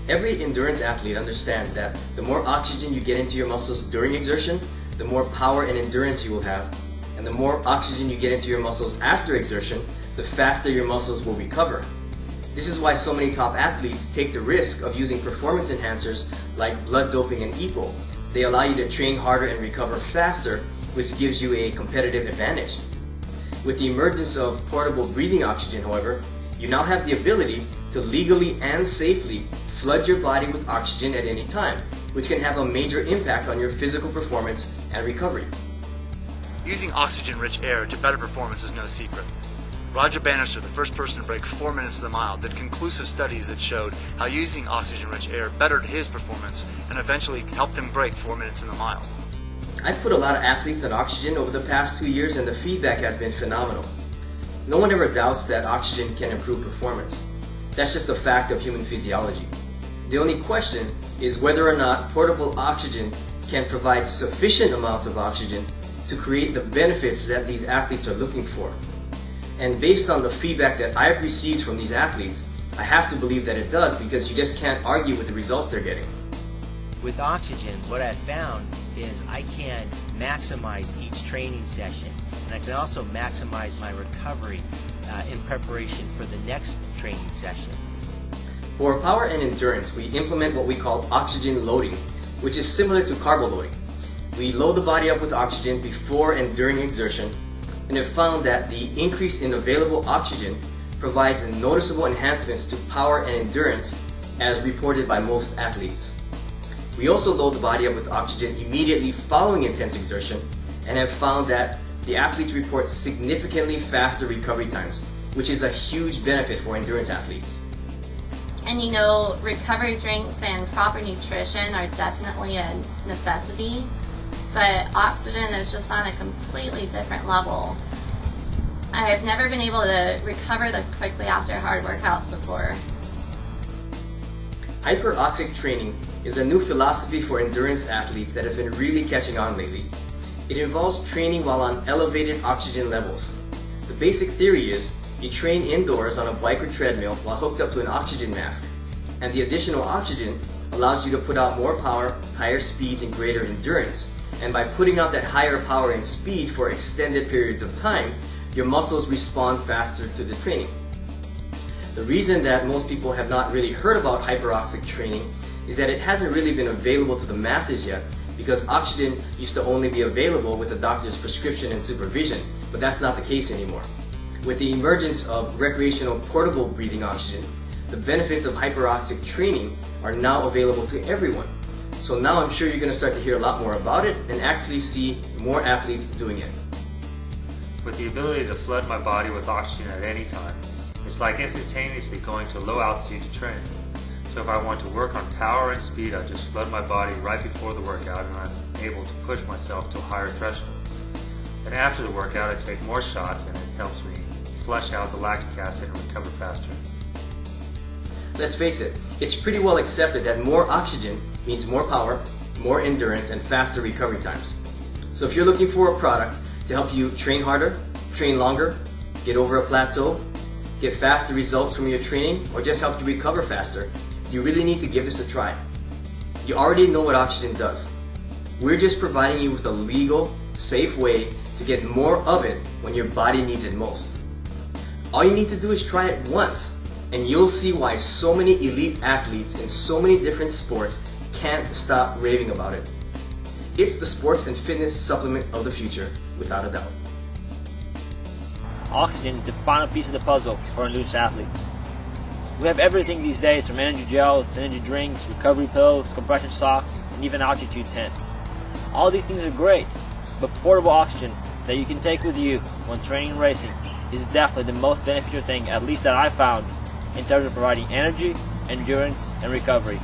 Every endurance athlete understands that the more oxygen you get into your muscles during exertion, the more power and endurance you will have, and the more oxygen you get into your muscles after exertion, the faster your muscles will recover. This is why so many top athletes take the risk of using performance enhancers like blood doping and EPO. They allow you to train harder and recover faster, which gives you a competitive advantage. With the emergence of portable breathing oxygen, however, you now have the ability to legally and safely flood your body with oxygen at any time, which can have a major impact on your physical performance and recovery. Using oxygen-rich air to better performance is no secret. Roger Bannister, the first person to break 4 minutes to the mile, did conclusive studies that showed how using oxygen-rich air bettered his performance and eventually helped him break 4 minutes in the mile. I've put a lot of athletes on oxygen over the past 2 years and the feedback has been phenomenal. No one ever doubts that oxygen can improve performance. That's just a fact of human physiology. The only question is whether or not portable oxygen can provide sufficient amounts of oxygen to create the benefits that these athletes are looking for. And based on the feedback that I've received from these athletes, I have to believe that it does, because you just can't argue with the results they're getting. With oxygen, what I've found is I can maximize each training session, and I can also maximize my recovery in preparation for the next training session. For power and endurance, we implement what we call oxygen loading, which is similar to carbo loading. We load the body up with oxygen before and during exertion, and have found that the increase in available oxygen provides noticeable enhancements to power and endurance, as reported by most athletes. We also load the body up with oxygen immediately following intense exertion, and have found that the athletes report significantly faster recovery times, which is a huge benefit for endurance athletes. And you know, recovery drinks and proper nutrition are definitely a necessity, but oxygen is just on a completely different level. I've never been able to recover this quickly after hard workouts before. Hyperoxic training is a new philosophy for endurance athletes that has been really catching on lately. It involves training while on elevated oxygen levels. The basic theory is you train indoors on a bike or treadmill while hooked up to an oxygen mask, and the additional oxygen allows you to put out more power, higher speeds, and greater endurance. And by putting out that higher power and speed for extended periods of time, your muscles respond faster to the training. The reason that most people have not really heard about hyperoxic training is that it hasn't really been available to the masses yet, because oxygen used to only be available with a doctor's prescription and supervision, but that's not the case anymore. With the emergence of recreational portable breathing oxygen, the benefits of hyperoxic training are now available to everyone. So now I'm sure you're going to start to hear a lot more about it and actually see more athletes doing it. With the ability to flood my body with oxygen at any time, it's like instantaneously going to low altitude to train. So if I want to work on power and speed, I just flood my body right before the workout and I'm able to push myself to a higher threshold. Then after the workout, I take more shots and it helps me flush out the lactic acid and recover faster. Let's face it, it's pretty well accepted that more oxygen means more power, more endurance, and faster recovery times. So if you're looking for a product to help you train harder, train longer, get over a plateau, get faster results from your training, or just help you recover faster, you really need to give this a try. You already know what oxygen does. We're just providing you with a legal, safe way to get more of it when your body needs it most. All you need to do is try it once, and you'll see why so many elite athletes in so many different sports can't stop raving about it. It's the sports and fitness supplement of the future, without a doubt. Oxygen is the final piece of the puzzle for endurance athletes. We have everything these days, from energy gels, energy drinks, recovery pills, compression socks, and even altitude tents. All these things are great, but portable oxygen that you can take with you when training and racing is definitely the most beneficial thing, at least that I found, in terms of providing energy, endurance, and recovery.